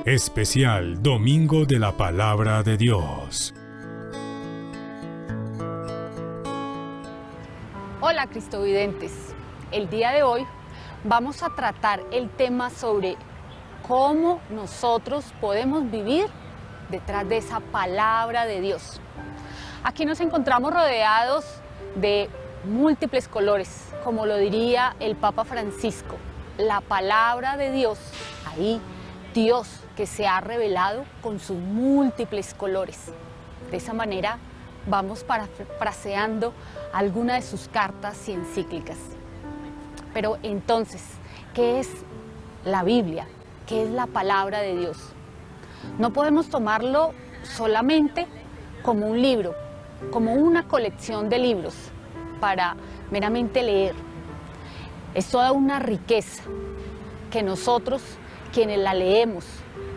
Especial Domingo de la Palabra de Dios. Hola cristovidentes, el día de hoy vamos a tratar el tema sobre cómo nosotros podemos vivir detrás de esa palabra de Dios. Aquí nos encontramos rodeados de múltiples colores, como lo diría el Papa Francisco, la palabra de Dios, ahí Dios que se ha revelado con sus múltiples colores. De esa manera vamos parafraseando alguna de sus cartas y encíclicas. Pero entonces, ¿qué es la Biblia? ¿Qué es la palabra de Dios? No podemos tomarlo solamente como un libro, como una colección de libros para meramente leer. Es toda una riqueza que nosotros, quienes la leemos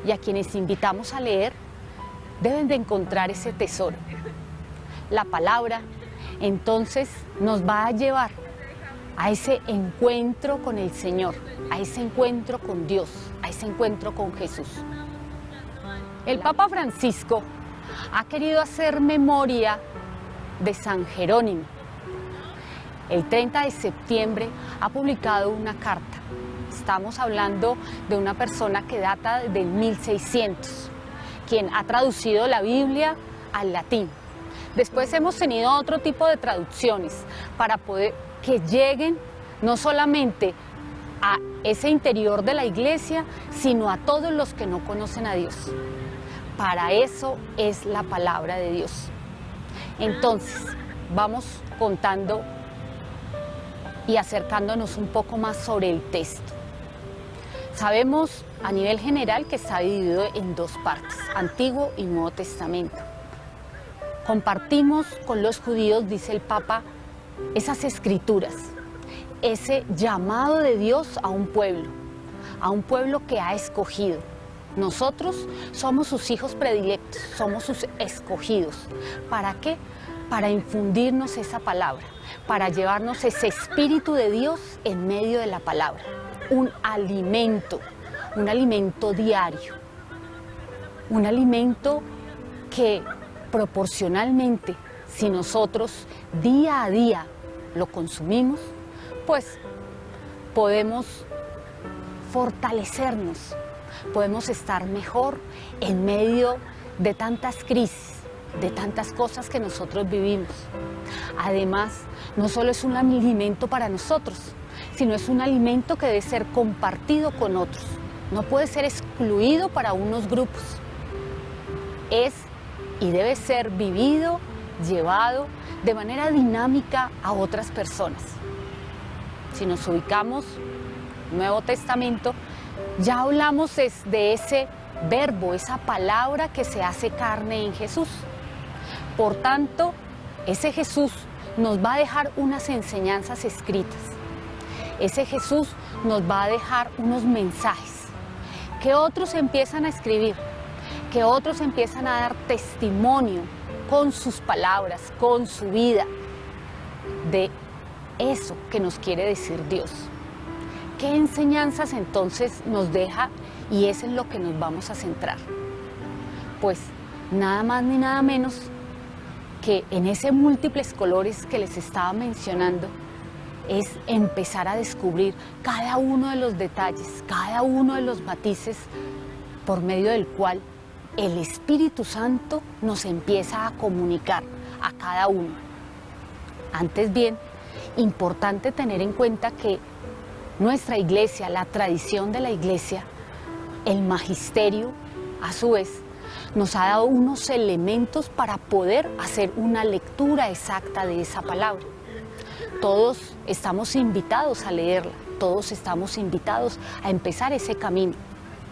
y a quienes invitamos a leer, deben de encontrar ese tesoro. La palabra, entonces, nos va a llevar a ese encuentro con el Señor, a ese encuentro con Dios, a ese encuentro con Jesús. El Papa Francisco ha querido hacer memoria de San Jerónimo. El 30 de septiembre ha publicado una carta. Estamos hablando de una persona que data del 1600, quien ha traducido la Biblia al latín. Después hemos tenido otro tipo de traducciones para poder que lleguen no solamente a ese interior de la iglesia, sino a todos los que no conocen a Dios. Para eso es la palabra de Dios. Entonces, vamos contando y acercándonos un poco más sobre el texto. Sabemos a nivel general que está dividido en dos partes, Antiguo y Nuevo Testamento. Compartimos con los judíos, dice el Papa, esas escrituras, ese llamado de Dios a un pueblo que ha escogido. Nosotros somos sus hijos predilectos, somos sus escogidos. ¿Para qué? Para infundirnos esa palabra, para llevarnos ese Espíritu de Dios en medio de la palabra. Un alimento diario, un alimento que proporcionalmente, si nosotros día a día lo consumimos, pues podemos fortalecernos, podemos estar mejor en medio de tantas crisis, de tantas cosas que nosotros vivimos. Además, no solo es un alimento para nosotros, sino es un alimento que debe ser compartido con otros. No puede ser excluido para unos grupos. Es y debe ser vivido, llevado de manera dinámica a otras personas. Si nos ubicamos en el Nuevo Testamento, ya hablamos de ese verbo, esa palabra que se hace carne en Jesús. Por tanto, ese Jesús nos va a dejar unas enseñanzas escritas. Ese Jesús nos va a dejar unos mensajes que otros empiezan a escribir, que otros empiezan a dar testimonio con sus palabras, con su vida, de eso que nos quiere decir Dios. ¿Qué enseñanzas entonces nos deja y es en lo que nos vamos a centrar? Pues nada más ni nada menos que en ese múltiples colores que les estaba mencionando, es empezar a descubrir cada uno de los detalles, cada uno de los matices por medio del cual el Espíritu Santo nos empieza a comunicar a cada uno. Antes bien, importante tener en cuenta que nuestra iglesia, la tradición de la iglesia, el magisterio, a su vez, nos ha dado unos elementos para poder hacer una lectura exacta de esa palabra. Todos estamos invitados a leerla, todos estamos invitados a empezar ese camino.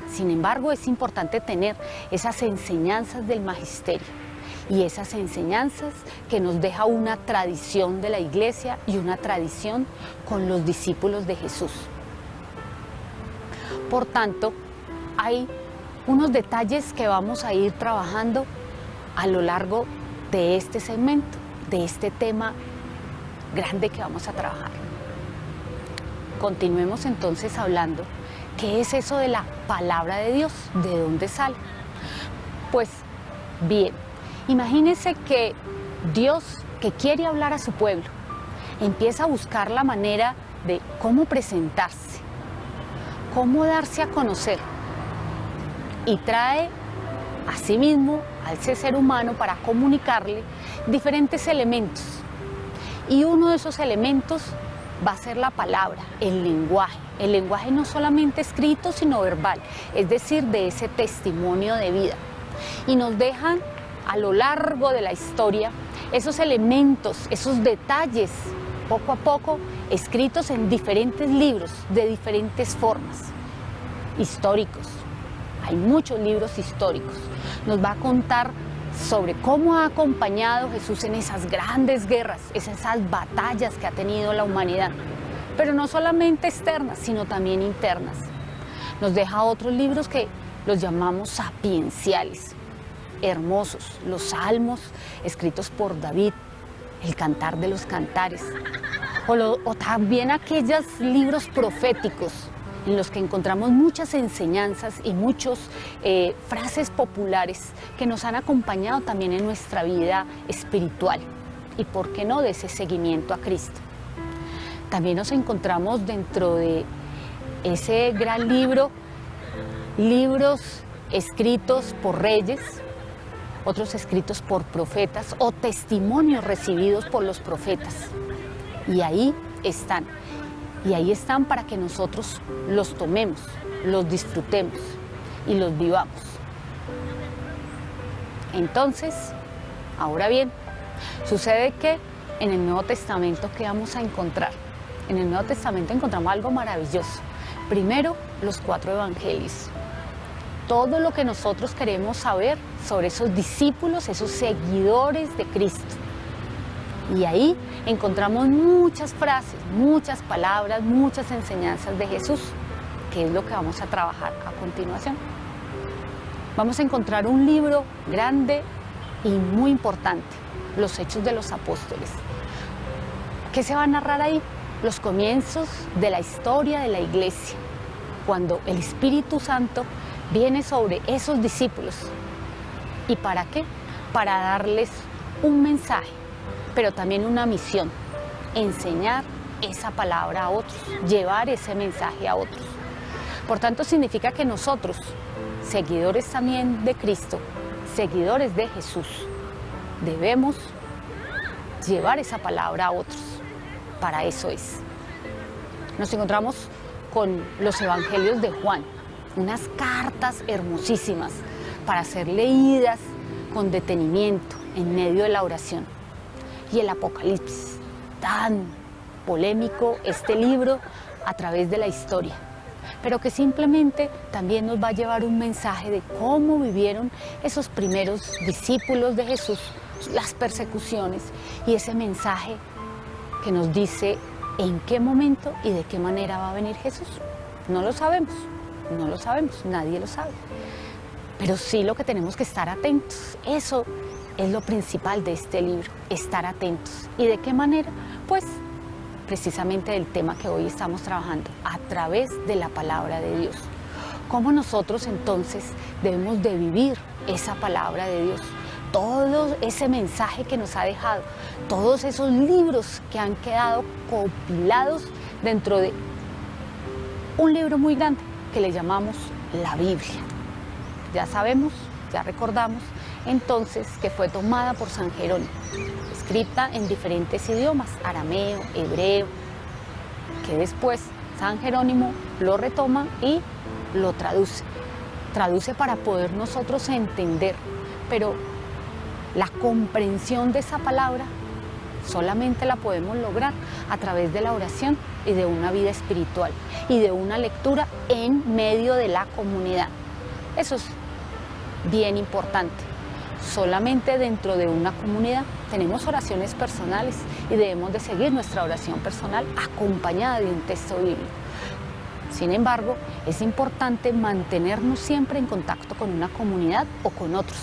Sin embargo, es importante tener esas enseñanzas del magisterio y esas enseñanzas que nos deja una tradición de la iglesia y una tradición con los discípulos de Jesús. Por tanto, hay unos detalles que vamos a ir trabajando a lo largo de este segmento, de este tema grande que vamos a trabajar. Continuemos entonces hablando ¿Qué es eso de la palabra de Dios? ¿De dónde sale? Pues bien, imagínense que Dios, que quiere hablar a su pueblo, empieza a buscar la manera de cómo presentarse, cómo darse a conocer, y trae a sí mismo, a ese ser humano, para comunicarle diferentes elementos. Y uno de esos elementos va a ser la palabra, el lenguaje no solamente escrito, sino verbal, es decir, de ese testimonio de vida. Y nos dejan a lo largo de la historia esos elementos, esos detalles, poco a poco, escritos en diferentes libros, de diferentes formas, históricos. Hay muchos libros históricos. Nos va a contar sobre cómo ha acompañado Jesús en esas grandes guerras, esas batallas que ha tenido la humanidad, pero no solamente externas, sino también internas. Nos deja otros libros que los llamamos sapienciales, hermosos, los salmos escritos por David, el Cantar de los Cantares, o también aquellos libros proféticos en los que encontramos muchas enseñanzas y muchas frases populares que nos han acompañado también en nuestra vida espiritual y, por qué no, de ese seguimiento a Cristo. También nos encontramos dentro de ese gran libro, libros escritos por reyes, otros escritos por profetas o testimonios recibidos por los profetas. Y ahí están. Y ahí están para que nosotros los tomemos, los disfrutemos y los vivamos. Entonces, ahora bien, sucede que en el Nuevo Testamento, ¿qué vamos a encontrar? En el Nuevo Testamento encontramos algo maravilloso. Primero, los 4 evangelios. Todo lo que nosotros queremos saber sobre esos discípulos, esos seguidores de Cristo. Y ahí encontramos muchas frases, muchas palabras, muchas enseñanzas de Jesús, que es lo que vamos a trabajar a continuación. Vamos a encontrar un libro grande y muy importante, los Hechos de los Apóstoles. ¿Qué se va a narrar ahí? Los comienzos de la historia de la iglesia, cuando el Espíritu Santo viene sobre esos discípulos. ¿Y para qué? Para darles un mensaje, pero también una misión: enseñar esa palabra a otros, llevar ese mensaje a otros. Por tanto, significa que nosotros, seguidores también de Cristo, seguidores de Jesús, debemos llevar esa palabra a otros. Para eso es. Nos encontramos con los evangelios de Juan, unas cartas hermosísimas para ser leídas con detenimiento en medio de la oración. Y el Apocalipsis, tan polémico este libro a través de la historia, pero que simplemente también nos va a llevar un mensaje de cómo vivieron esos primeros discípulos de Jesús, las persecuciones, y ese mensaje que nos dice en qué momento y de qué manera va a venir Jesús. No lo sabemos, nadie lo sabe, pero sí lo que tenemos que estar atentos. Eso es lo principal de este libro, estar atentos. ¿Y de qué manera? Pues precisamente del tema que hoy estamos trabajando, a través de la palabra de Dios. ¿Cómo nosotros entonces debemos de vivir esa palabra de Dios? Todo ese mensaje que nos ha dejado, todos esos libros que han quedado compilados dentro de un libro muy grande que le llamamos la Biblia. Ya sabemos, ya recordamos entonces que fue tomada por San Jerónimo, escrita en diferentes idiomas, arameo, hebreo, que después San Jerónimo lo retoma y lo traduce para poder nosotros entender, pero la comprensión de esa palabra solamente la podemos lograr a través de la oración y de una vida espiritual y de una lectura en medio de la comunidad. Eso es bien importante. Solamente dentro de una comunidad tenemos oraciones personales y debemos de seguir nuestra oración personal acompañada de un texto bíblico. Sin embargo, es importante mantenernos siempre en contacto con una comunidad o con otros.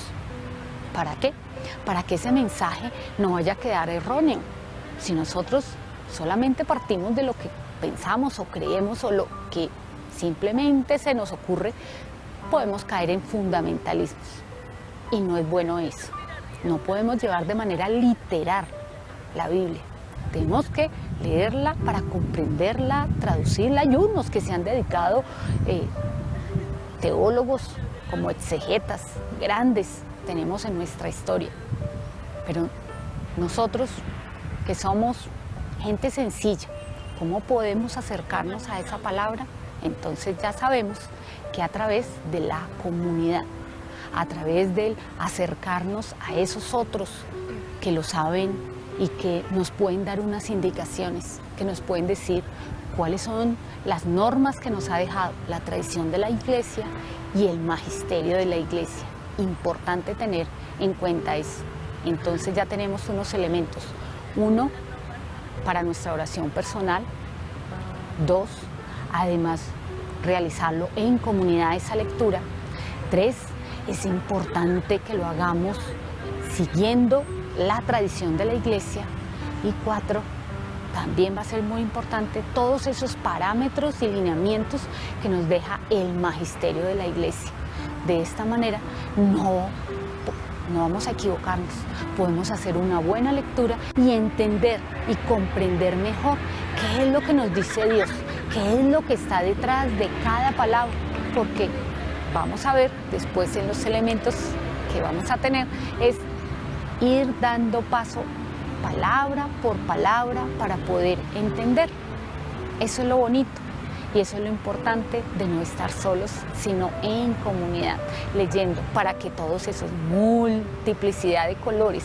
¿Para qué? Para que ese mensaje no vaya a quedar erróneo. Si nosotros solamente partimos de lo que pensamos o creemos o lo que simplemente se nos ocurre, podemos caer en fundamentalismos. Y no es bueno eso. No podemos llevar de manera literal la Biblia. Tenemos que leerla para comprenderla, traducirla. Hay unos que se han dedicado, teólogos como exegetas grandes tenemos en nuestra historia. Pero nosotros, que somos gente sencilla, ¿cómo podemos acercarnos a esa palabra? Entonces ya sabemos que a través de la comunidad, a través del acercarnos a esos otros que lo saben y que nos pueden dar unas indicaciones, que nos pueden decir cuáles son las normas que nos ha dejado la tradición de la Iglesia y el magisterio de la Iglesia. Importante tener en cuenta eso. Entonces ya tenemos unos elementos. 1, para nuestra oración personal. 2, además realizarlo en comunidad esa lectura. 3, es importante que lo hagamos siguiendo la tradición de la Iglesia. Y 4, también va a ser muy importante todos esos parámetros y lineamientos que nos deja el magisterio de la Iglesia. De esta manera no vamos a equivocarnos, podemos hacer una buena lectura y entender y comprender mejor qué es lo que nos dice Dios, qué es lo que está detrás de cada palabra, porque vamos a ver después en los elementos que vamos a tener, es ir dando paso palabra por palabra para poder entender. Eso es lo bonito. Y eso es lo importante de no estar solos, sino en comunidad, leyendo, para que todos esos multiplicidad de colores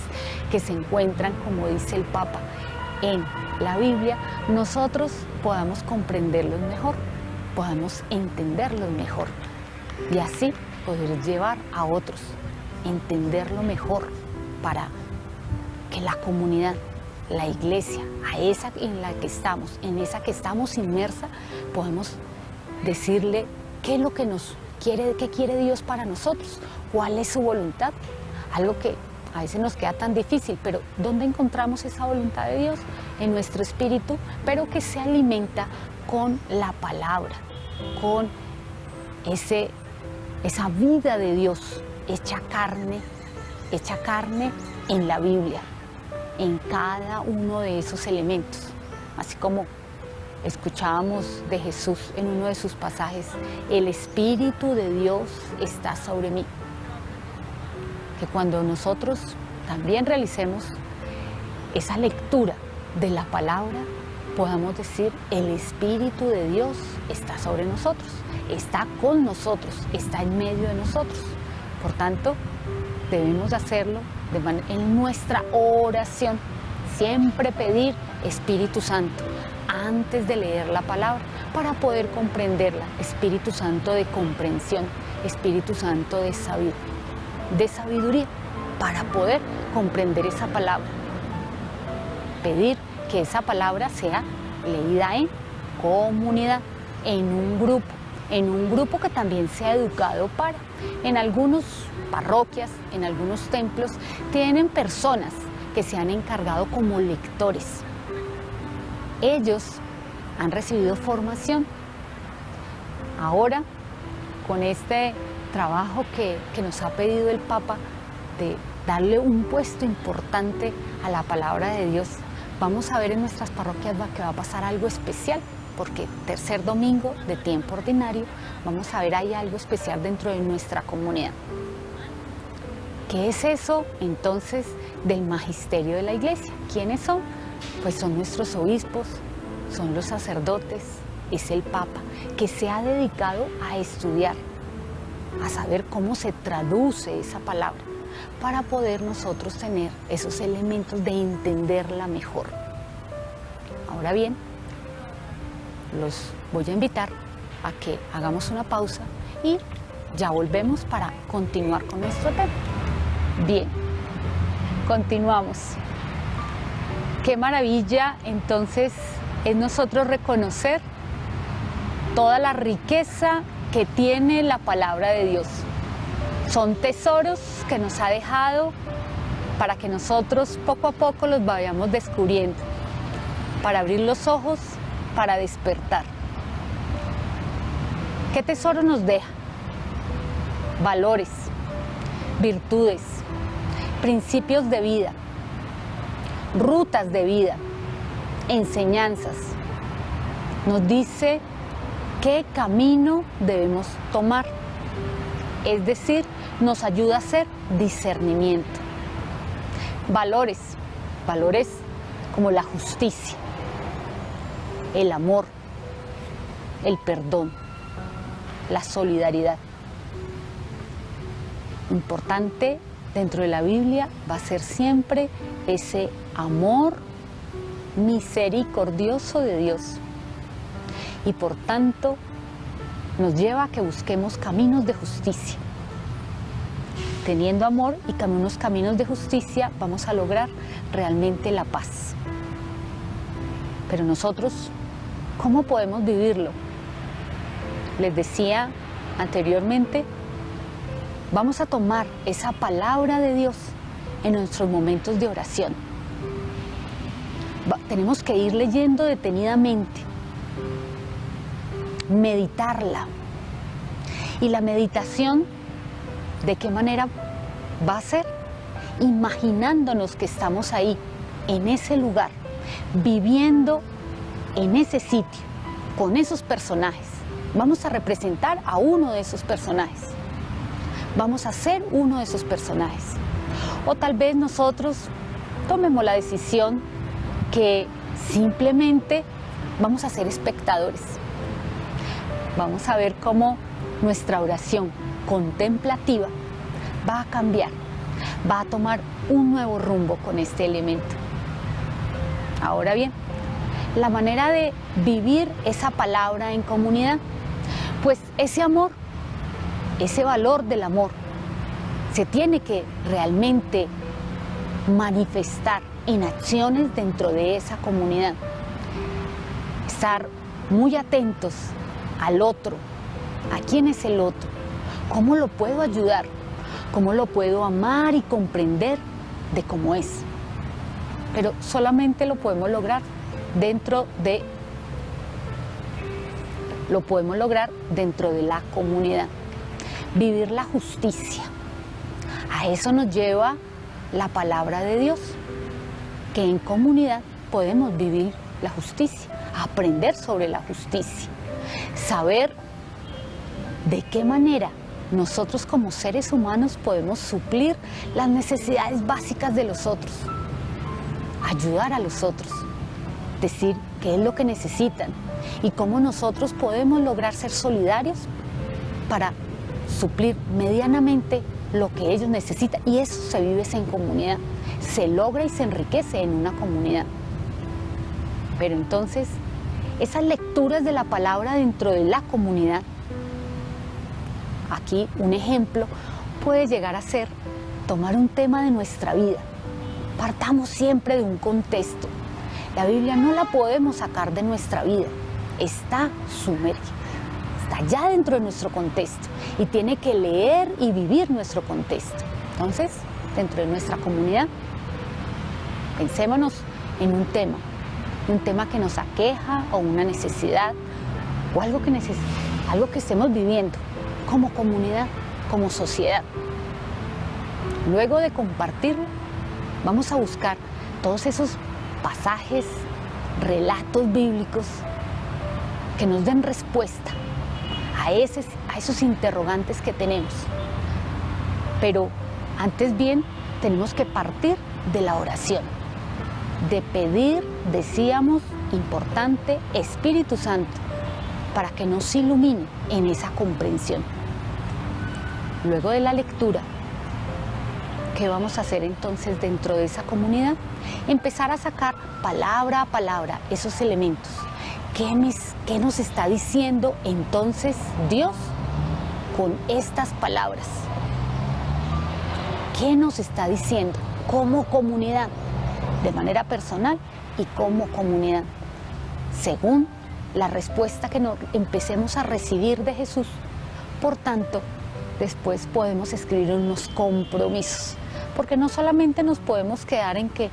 que se encuentran, como dice el Papa, en la Biblia, nosotros podamos comprenderlos mejor, podamos entenderlos mejor y así poder llevar a otros, entenderlo mejor para que la comunidad, la Iglesia, a esa en la que estamos, en esa que estamos inmersa, podemos decirle qué es lo que nos quiere, qué quiere Dios para nosotros, cuál es su voluntad, algo que a veces nos queda tan difícil, pero ¿dónde encontramos esa voluntad de Dios? En nuestro espíritu, pero que se alimenta con la palabra, con esa vida de Dios hecha carne en la Biblia, en cada uno de esos elementos. Así como escuchábamos de Jesús en uno de sus pasajes, el Espíritu de Dios está sobre mí. Que cuando nosotros también realicemos esa lectura de la palabra, podamos decir, el Espíritu de Dios está sobre nosotros, está con nosotros, está en medio de nosotros. Por tanto, debemos hacerlo en nuestra oración, siempre pedir Espíritu Santo antes de leer la palabra para poder comprenderla, Espíritu Santo de comprensión, Espíritu Santo de sabiduría, para poder comprender esa palabra. Pedir que esa palabra sea leída en comunidad, en un grupo que también sea educado para. En algunas parroquias, en algunos templos, tienen personas que se han encargado como lectores. Ellos han recibido formación. Ahora, con este trabajo que nos ha pedido el Papa de darle un puesto importante a la palabra de Dios, vamos a ver en nuestras parroquias que va a pasar algo especial, porque tercer domingo de tiempo ordinario vamos a ver ahí algo especial dentro de nuestra comunidad. ¿Qué es eso entonces del magisterio de la Iglesia? ¿Quiénes son? Pues son nuestros obispos, son los sacerdotes, es el Papa, que se ha dedicado a estudiar, a saber cómo se traduce esa palabra, para poder nosotros tener esos elementos de entenderla mejor. Ahora bien, los voy a invitar a que hagamos una pausa y ya volvemos para continuar con nuestro tema. Bien, continuamos. Qué maravilla entonces es nosotros reconocer toda la riqueza que tiene la palabra de Dios. Son tesoros que nos ha dejado para que nosotros poco a poco los vayamos descubriendo, para abrir los ojos, para despertar. ¿Qué tesoro nos deja? Valores, virtudes, principios de vida, rutas de vida, enseñanzas. Nos dice qué camino debemos tomar. Es decir, nos ayuda a hacer discernimiento. Valores, valores como la justicia, el amor, el perdón, la solidaridad. Importante dentro de la Biblia va a ser siempre ese amor misericordioso de Dios. Y por tanto nos lleva a que busquemos caminos de justicia. Teniendo amor y unos caminos de justicia vamos a lograr realmente la paz. Pero nosotros, ¿cómo podemos vivirlo? Les decía anteriormente, vamos a tomar esa palabra de Dios en nuestros momentos de oración. Tenemos que ir leyendo detenidamente, meditarla. Y la meditación, ¿de qué manera va a ser? Imaginándonos que estamos ahí, en ese lugar, viviendo en ese sitio, con esos personajes. Vamos a representar a uno de esos personajes. Vamos a ser uno de esos personajes. O tal vez nosotros tomemos la decisión que simplemente vamos a ser espectadores. Vamos a ver cómo nuestra oración contemplativa va a cambiar, va a tomar un nuevo rumbo con este elemento. Ahora bien, la manera de vivir esa palabra en comunidad, pues ese amor, ese valor del amor, se tiene que realmente manifestar en acciones dentro de esa comunidad. Estar muy atentos al otro, a quién es el otro, cómo lo puedo ayudar, cómo lo puedo amar y comprender de cómo es. Pero solamente lo podemos lograr dentro de la comunidad. Vivir la justicia. A eso nos lleva la palabra de Dios, que en comunidad podemos vivir la justicia, aprender sobre la justicia, saber de qué manera nosotros como seres humanos podemos suplir las necesidades básicas de los otros, ayudar a los otros, decir qué es lo que necesitan y cómo nosotros podemos lograr ser solidarios para suplir medianamente lo que ellos necesitan. Y eso se vive en comunidad, se logra y se enriquece en una comunidad. Pero entonces, esas lecturas de la palabra dentro de la comunidad, aquí un ejemplo puede llegar a ser tomar un tema de nuestra vida. Partamos siempre de un contexto. La Biblia no la podemos sacar de nuestra vida, está sumergida, está ya dentro de nuestro contexto y tiene que leer y vivir nuestro contexto. Entonces, dentro de nuestra comunidad, pensémonos en un tema que nos aqueja o una necesidad o algo que estemos viviendo como comunidad, como sociedad. Luego de compartirlo, vamos a buscar todos esos pasajes, relatos bíblicos que nos den respuesta a esos interrogantes que tenemos. Pero antes bien, tenemos que partir de la oración, de pedir, decíamos, importante, Espíritu Santo, para que nos ilumine en esa comprensión. Luego de la lectura, ¿qué vamos a hacer entonces dentro de esa comunidad? Empezar a sacar palabra a palabra esos elementos. ¿Qué nos está diciendo entonces Dios con estas palabras? ¿Qué nos está diciendo como comunidad, de manera personal y como comunidad? Según la respuesta que nos empecemos a recibir de Jesús, por tanto, después podemos escribir unos compromisos, porque no solamente nos podemos quedar en que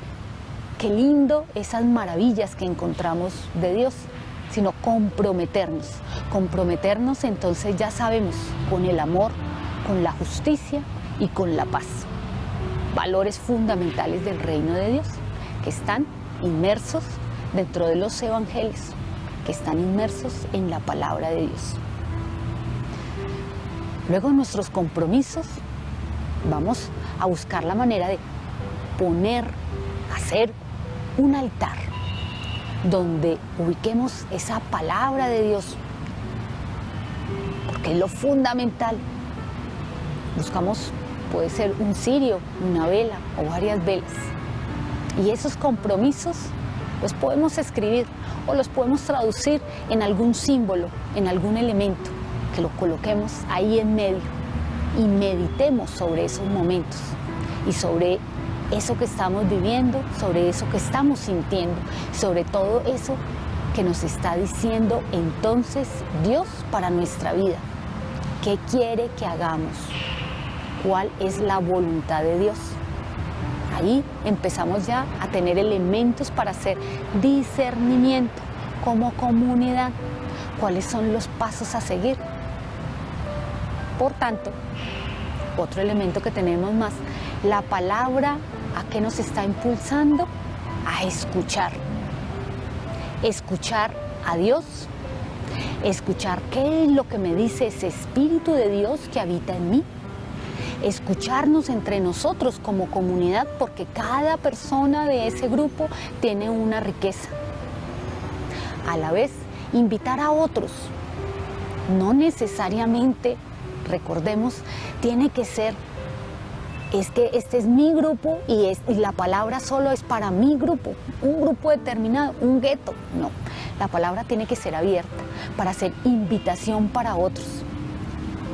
qué lindo esas maravillas que encontramos de Dios, sino comprometernos comprometernos, entonces ya sabemos, con el amor, con la justicia y con la paz. Valores fundamentales del reino de Dios, que están inmersos dentro de los evangelios, que están inmersos en la palabra de Dios. Luego en nuestros compromisos vamos a buscar la manera de hacer un altar donde ubiquemos esa palabra de Dios, porque es lo fundamental. Buscamos, puede ser un cirio, una vela o varias velas. Y esos compromisos los podemos escribir o los podemos traducir en algún símbolo, en algún elemento, que lo coloquemos ahí en medio y meditemos sobre esos momentos y sobre eso que estamos viviendo, sobre eso que estamos sintiendo, sobre todo eso que nos está diciendo entonces Dios para nuestra vida. ¿Qué quiere que hagamos? ¿Cuál es la voluntad de Dios? Ahí empezamos ya a tener elementos para hacer discernimiento como comunidad. ¿Cuáles son los pasos a seguir? Por tanto, otro elemento que tenemos más, la palabra, ¿a qué nos está impulsando? A escuchar. Escuchar a Dios, escuchar qué es lo que me dice ese Espíritu de Dios que habita en mí, escucharnos entre nosotros como comunidad, porque cada persona de ese grupo tiene una riqueza. A la vez, invitar a otros, no necesariamente, recordemos, tiene que ser, es que este es mi grupo y la palabra solo es para mi grupo, un grupo determinado, un gueto. No, la palabra tiene que ser abierta para hacer invitación para otros.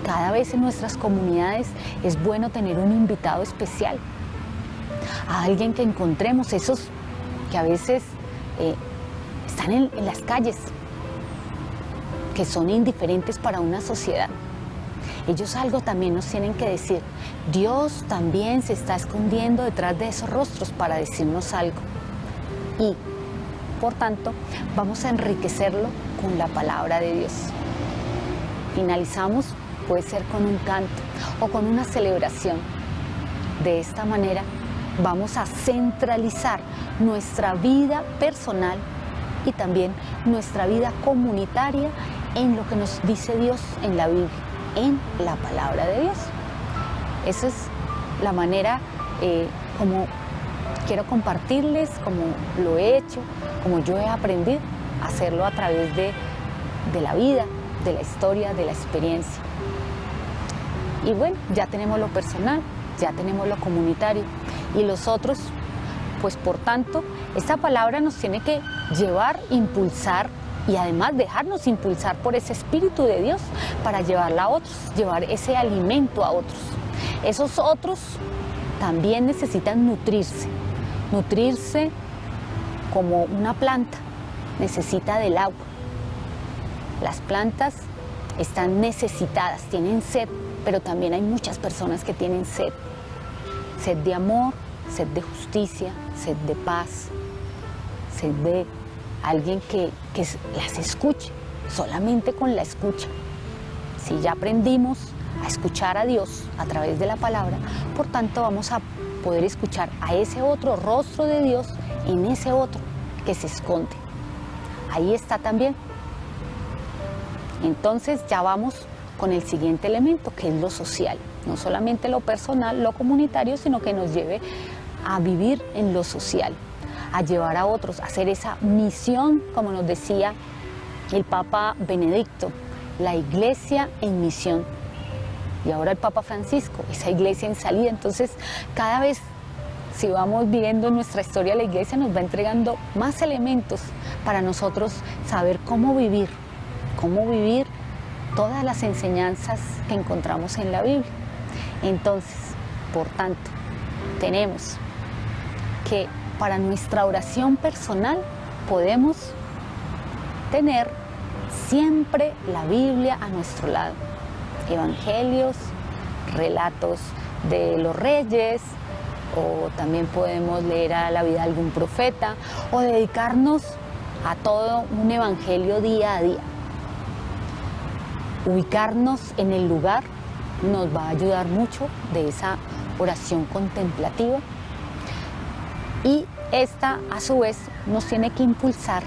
Cada vez en nuestras comunidades es bueno tener un invitado especial, a alguien que encontremos, esos que a veces están en las calles, que son indiferentes para una sociedad. Ellos algo también nos tienen que decir. Dios también se está escondiendo detrás de esos rostros para decirnos algo. Y, por tanto, vamos a enriquecerlo con la palabra de Dios. Finalizamos, puede ser con un canto o con una celebración. De esta manera vamos a centralizar nuestra vida personal y también nuestra vida comunitaria en lo que nos dice Dios en la Biblia, en la palabra de Dios. Esa es la manera como quiero compartirles, como lo he hecho, como yo he aprendido a hacerlo a través de la vida, de la historia, de la experiencia. Y bueno, ya tenemos lo personal, ya tenemos lo comunitario y los otros, pues por tanto, esta palabra nos tiene que llevar, impulsar y además dejarnos impulsar por ese Espíritu de Dios para llevarla a otros, llevar ese alimento a otros. Esos otros también necesitan nutrirse como una planta necesita del agua. Las plantas están necesitadas, tienen sed, pero también hay muchas personas que tienen sed. Sed de amor, sed de justicia, sed de paz, sed de alguien que las escuche, solamente con la escucha. Si ya aprendimos a escuchar a Dios a través de la palabra, por tanto vamos a poder escuchar a ese otro rostro de Dios en ese otro que se esconde. Ahí está también. Entonces ya vamos con el siguiente elemento, que es lo social. No solamente lo personal, lo comunitario, sino que nos lleve a vivir en lo social, a llevar a otros, a hacer esa misión, como nos decía el Papa Benedicto, la iglesia en misión. Y ahora el Papa Francisco, esa iglesia en salida. Entonces, cada vez, si vamos viendo nuestra historia, la iglesia nos va entregando más elementos para nosotros saber cómo vivir todas las enseñanzas que encontramos en la Biblia. Entonces, por tanto, tenemos que para nuestra oración personal podemos tener siempre la Biblia a nuestro lado. Evangelios, relatos de los reyes, o también podemos leer a la vida de algún profeta, o dedicarnos a todo un evangelio día a día. ubicarnos en el lugar nos va a ayudar mucho de esa oración contemplativa, y esta a su vez nos tiene que impulsar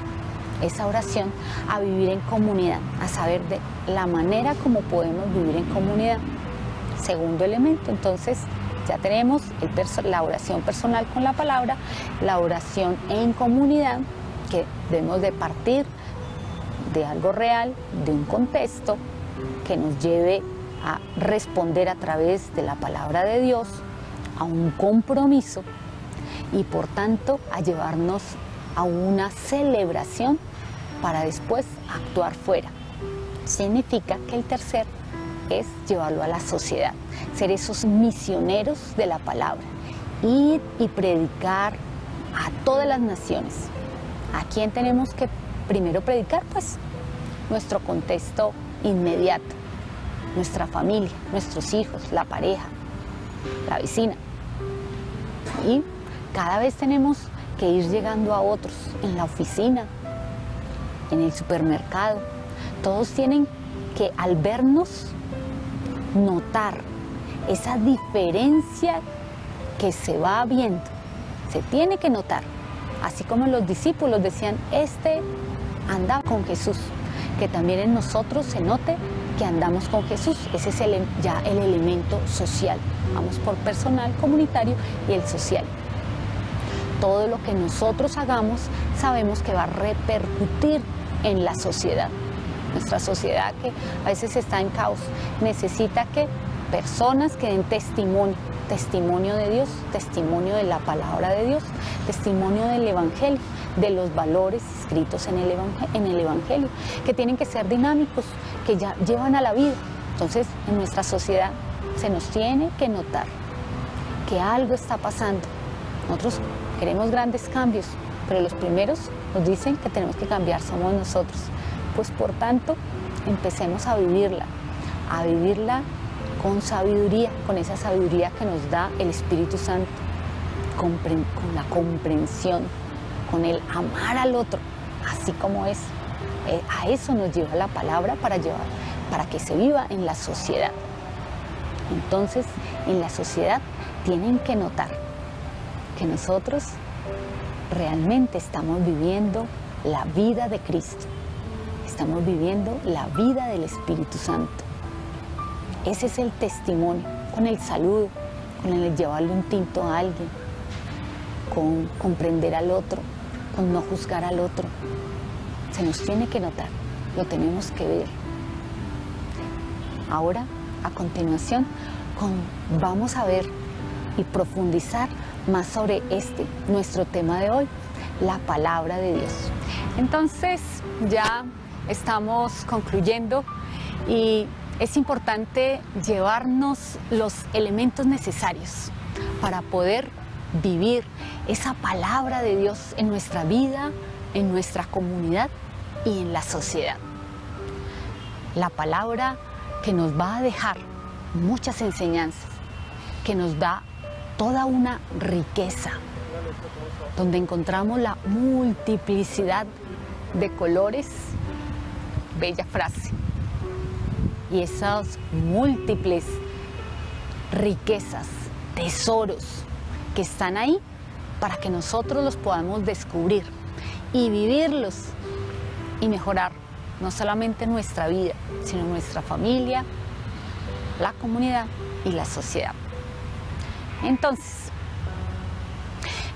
esa oración a vivir en comunidad, a saber de la manera como podemos vivir en comunidad. Segundo elemento, entonces ya tenemos la oración personal con la palabra, la oración en comunidad, que debemos de partir de algo real, de un contexto que nos lleve a responder a través de la palabra de Dios, a un compromiso y por tanto a llevarnos a una celebración para después actuar fuera. Significa que el tercer es llevarlo a la sociedad, ser esos misioneros de la palabra, ir y predicar a todas las naciones. ¿A quién tenemos que primero predicar? Pues nuestro contexto inmediato, nuestra familia, nuestros hijos, la pareja, la vecina. Y cada vez tenemos que ir llegando a otros, en la oficina, en el supermercado. Todos tienen que, al vernos, notar esa diferencia que se va viendo. Se tiene que notar. Así como los discípulos decían, este anda con Jesús, que también en nosotros se note que andamos con Jesús. Ese es ya el elemento social. Vamos por personal, comunitario y el social. Todo lo que nosotros hagamos sabemos que va a repercutir en la sociedad. Nuestra sociedad, que a veces está en caos, necesita que personas que den testimonio de Dios, testimonio de la palabra de Dios, testimonio del Evangelio, de los valores escritos en el Evangelio, que tienen que ser dinámicos, que ya llevan a la vida. Entonces, en nuestra sociedad se nos tiene que notar que algo está pasando. Nosotros queremos grandes cambios, pero los primeros nos dicen que tenemos que cambiar, somos nosotros. Pues por tanto, empecemos a vivirla con sabiduría, con esa sabiduría que nos da el Espíritu Santo, con la comprensión, con el amar al otro, así como es. A eso nos lleva la palabra para que se viva en la sociedad. Entonces, en la sociedad tienen que notar que nosotros realmente estamos viviendo la vida de Cristo, estamos viviendo la vida del Espíritu Santo. Ese es el testimonio, con el saludo, con el llevarle un tinto a alguien, con comprender al otro, con no juzgar al otro. Se nos tiene que notar, lo tenemos que ver. Ahora, a continuación, vamos a ver y profundizar más sobre nuestro tema de hoy, la palabra de Dios. Entonces, ya estamos concluyendo y es importante llevarnos los elementos necesarios para poder vivir esa palabra de Dios en nuestra vida, en nuestra comunidad y en la sociedad. La palabra que nos va a dejar muchas enseñanzas, que nos da toda una riqueza, donde encontramos la multiplicidad de colores, bella frase, y esas múltiples riquezas, tesoros que están ahí para que nosotros los podamos descubrir y vivirlos y mejorar no solamente nuestra vida, sino nuestra familia, la comunidad y la sociedad. Entonces,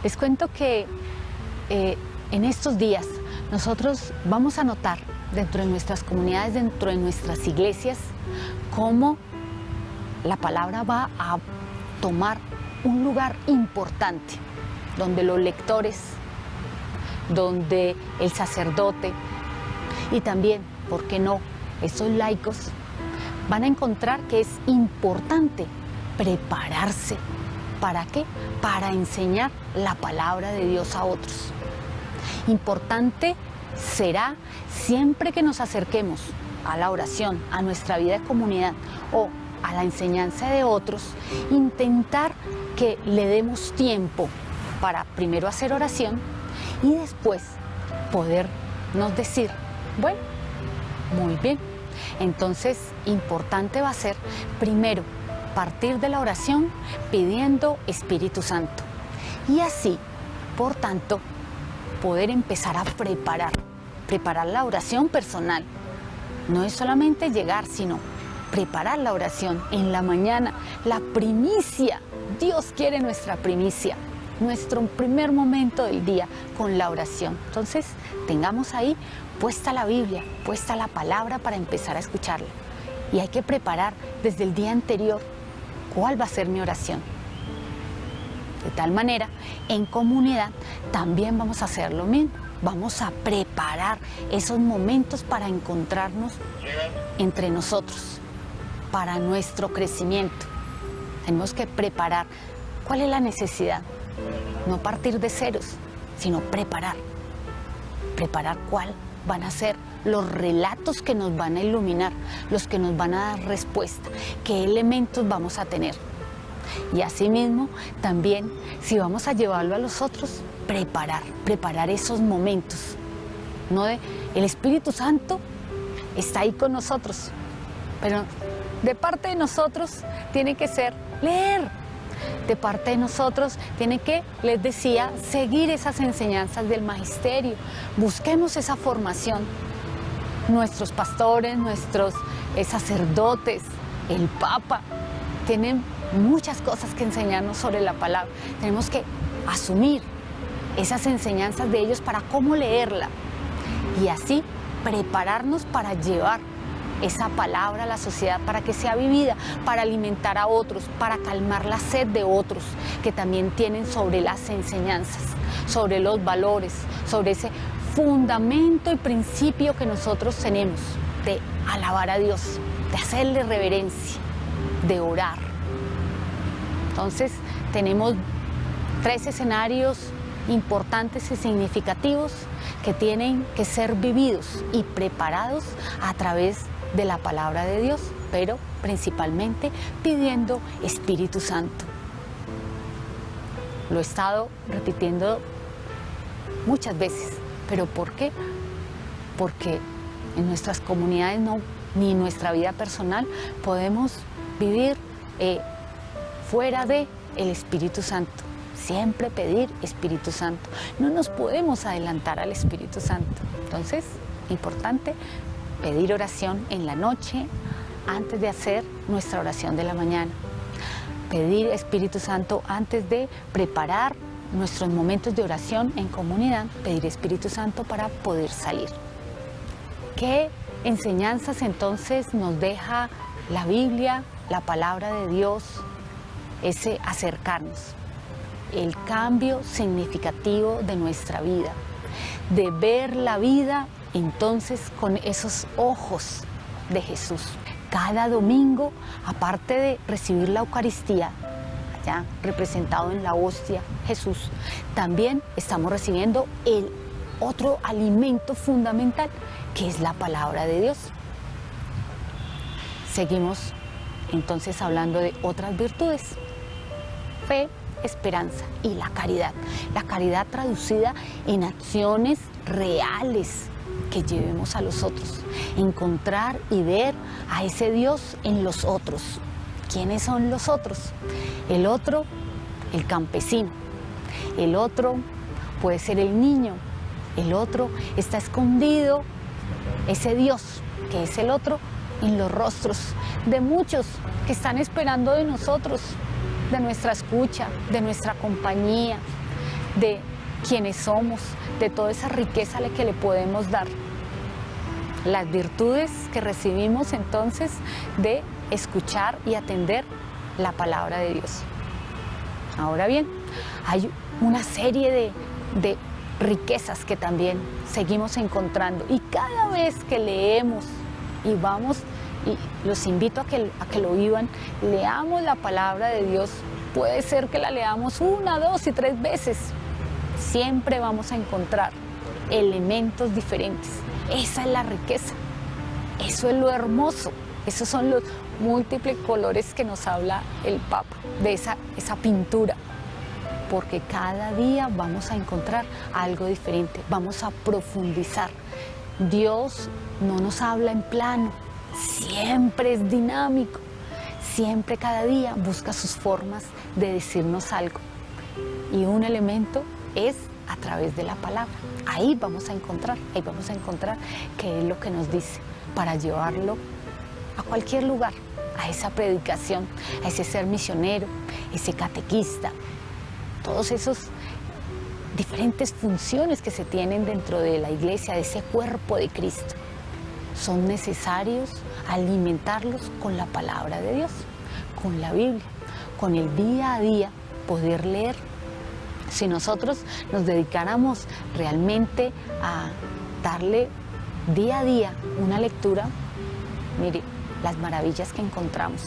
les cuento que en estos días nosotros vamos a notar dentro de nuestras comunidades, dentro de nuestras iglesias, cómo la palabra va a tomar un lugar importante, donde los lectores, donde el sacerdote y también, ¿por qué no?, esos laicos van a encontrar que es importante prepararse. ¿Para qué? Para enseñar la palabra de Dios a otros. Importante será siempre que nos acerquemos a la oración, a nuestra vida de comunidad o a la enseñanza de otros, intentar que le demos tiempo para primero hacer oración y después podernos decir, bueno, muy bien, Entonces, importante va a ser, primero, partir de la oración pidiendo Espíritu Santo. Y así, por tanto, poder empezar a preparar la oración personal. No es solamente llegar, sino preparar la oración en la mañana, la primicia. Dios quiere nuestra primicia, nuestro primer momento del día con la oración. Entonces, tengamos ahí puesta la Biblia, puesta la palabra para empezar a escucharla. Y hay que preparar desde el día anterior cuál va a ser mi oración. De tal manera, en comunidad también vamos a hacer lo mismo. Vamos a preparar esos momentos para encontrarnos entre nosotros, para nuestro crecimiento. Tenemos que preparar. ¿Cuál es la necesidad? No partir de ceros, sino preparar. Preparar cuál van a ser los relatos que nos van a iluminar, los que nos van a dar respuesta, qué elementos vamos a tener. Y asimismo, también, si vamos a llevarlo a los otros, preparar esos momentos. El Espíritu Santo está ahí con nosotros, pero de parte de nosotros tiene que ser leer. De parte de nosotros tiene que, les decía, seguir esas enseñanzas del magisterio. Busquemos esa formación. Nuestros pastores, nuestros sacerdotes, el Papa, tienen muchas cosas que enseñarnos sobre la palabra. Tenemos que asumir esas enseñanzas de ellos para cómo leerla y así prepararnos para llevar esa palabra a la sociedad, para que sea vivida, para alimentar a otros, para calmar la sed de otros que también tienen sobre las enseñanzas, sobre los valores, sobre ese fundamento y principio que nosotros tenemos de alabar a Dios, de hacerle reverencia, de orar. Entonces, tenemos 3 escenarios importantes y significativos que tienen que ser vividos y preparados a través de la palabra de Dios, pero principalmente pidiendo Espíritu Santo. Lo he estado repitiendo muchas veces, pero ¿por qué? Porque en nuestras comunidades ni en nuestra vida personal podemos vivir fuera de el Espíritu Santo. Siempre pedir Espíritu Santo. No nos podemos adelantar al Espíritu Santo. Entonces, importante pedir oración en la noche antes de hacer nuestra oración de la mañana. Pedir Espíritu Santo antes de preparar nuestros momentos de oración en comunidad. Pedir Espíritu Santo para poder salir. ¿Qué enseñanzas entonces nos deja la Biblia, la palabra de Dios, ese acercarnos? El cambio significativo de nuestra vida, de ver la vida entonces con esos ojos de Jesús. Cada domingo, aparte de recibir la Eucaristía, allá representado en la hostia Jesús, también estamos recibiendo el otro alimento fundamental, que es la palabra de Dios. Seguimos entonces hablando de otras virtudes: fe, esperanza y la caridad. La caridad traducida en acciones reales que llevemos a los otros. Encontrar y ver a ese Dios en los otros. ¿Quiénes son los otros? El otro, el campesino. El otro puede ser el niño. El otro está escondido. Ese Dios, que es el otro, en los rostros de muchos que están esperando de nosotros, de nuestra escucha, de nuestra compañía, de quienes somos, de toda esa riqueza que le podemos dar. Las virtudes que recibimos entonces de escuchar y atender la palabra de Dios. Ahora bien, hay una serie de riquezas que también seguimos encontrando, y cada vez que leemos y vamos, y los invito a que lo vivan, leamos la palabra de Dios. Puede ser que la leamos 1, 2 y 3 veces. Siempre vamos a encontrar elementos diferentes. Esa es la riqueza. Eso es lo hermoso. Esos son los múltiples colores que nos habla el Papa, de esa pintura. Porque cada día vamos a encontrar algo diferente. Vamos a profundizar. Dios no nos habla en plano. siempre es dinámico, siempre cada día busca sus formas de decirnos algo. Y un elemento es a través de la palabra. Ahí vamos a encontrar qué es lo que nos dice para llevarlo a cualquier lugar, a esa predicación, a ese ser misionero, ese catequista, todos esos diferentes funciones que se tienen dentro de la iglesia, de ese cuerpo de Cristo. Son necesarios alimentarlos con la palabra de Dios, con la Biblia, con el día a día poder leer. Si nosotros nos dedicáramos realmente a darle día a día una lectura, mire, las maravillas que encontramos.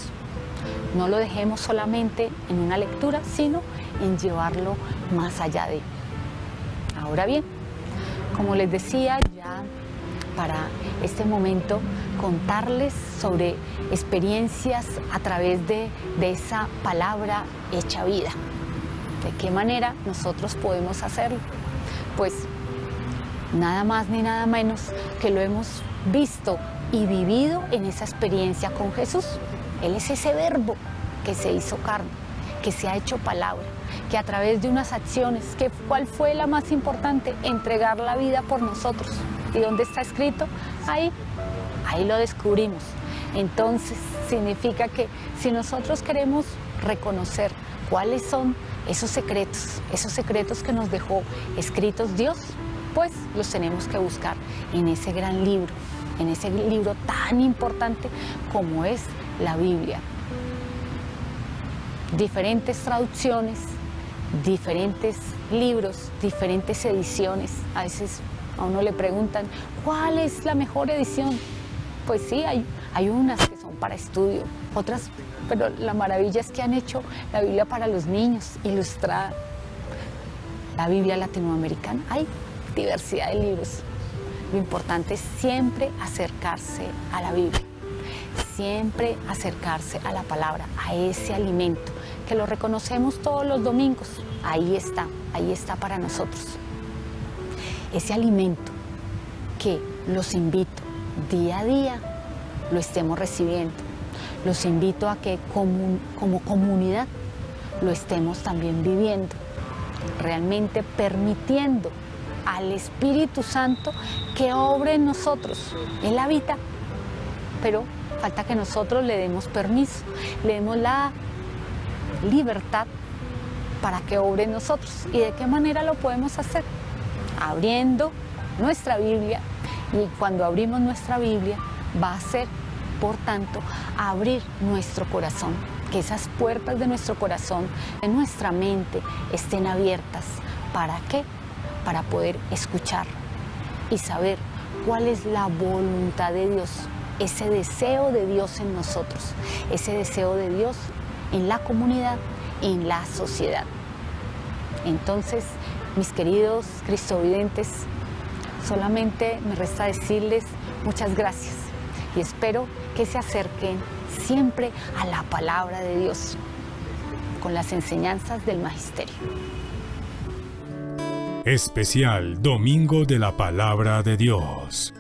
No lo dejemos solamente en una lectura, sino en llevarlo más allá de. Ahora bien, como les decía, ya para este momento contarles sobre experiencias a través de esa palabra hecha vida. ¿De qué manera nosotros podemos hacerlo? Pues nada más ni nada menos que lo hemos visto y vivido en esa experiencia con Jesús. Él es ese verbo que se hizo carne, que se ha hecho palabra, que a través de unas acciones, ¿cuál fue la más importante? Entregar la vida por nosotros. ¿Y dónde está escrito? Ahí lo descubrimos. Entonces significa que si nosotros queremos reconocer cuáles son esos secretos que nos dejó escritos Dios, pues los tenemos que buscar en ese gran libro, en ese libro tan importante como es la Biblia. Diferentes traducciones, diferentes libros, diferentes ediciones. A veces a uno le preguntan, ¿cuál es la mejor edición? Pues sí, hay unas que son para estudio, otras, pero la maravilla es que han hecho la Biblia para los niños, ilustrada. La Biblia latinoamericana, hay diversidad de libros. Lo importante es siempre acercarse a la Biblia, siempre acercarse a la palabra, a ese alimento, que lo reconocemos todos los domingos. Ahí está para nosotros. Ese alimento que los invito día a día lo estemos recibiendo. Los invito a que como comunidad lo estemos también viviendo, realmente permitiendo al Espíritu Santo que obre en nosotros. Él habita, pero falta que nosotros le demos permiso, le demos la libertad para que obre en nosotros. ¿Y de qué manera lo podemos hacer? Abriendo nuestra Biblia, y cuando abrimos nuestra Biblia va a ser, por tanto, abrir nuestro corazón, que esas puertas de nuestro corazón, de nuestra mente, estén abiertas. ¿Para qué? Para poder escuchar y saber cuál es la voluntad de Dios, ese deseo de Dios en nosotros, ese deseo de Dios en la comunidad, en la sociedad. Entonces, mis queridos cristovidentes, solamente me resta decirles muchas gracias y espero que se acerquen siempre a la palabra de Dios con las enseñanzas del Magisterio. Especial Domingo de la Palabra de Dios.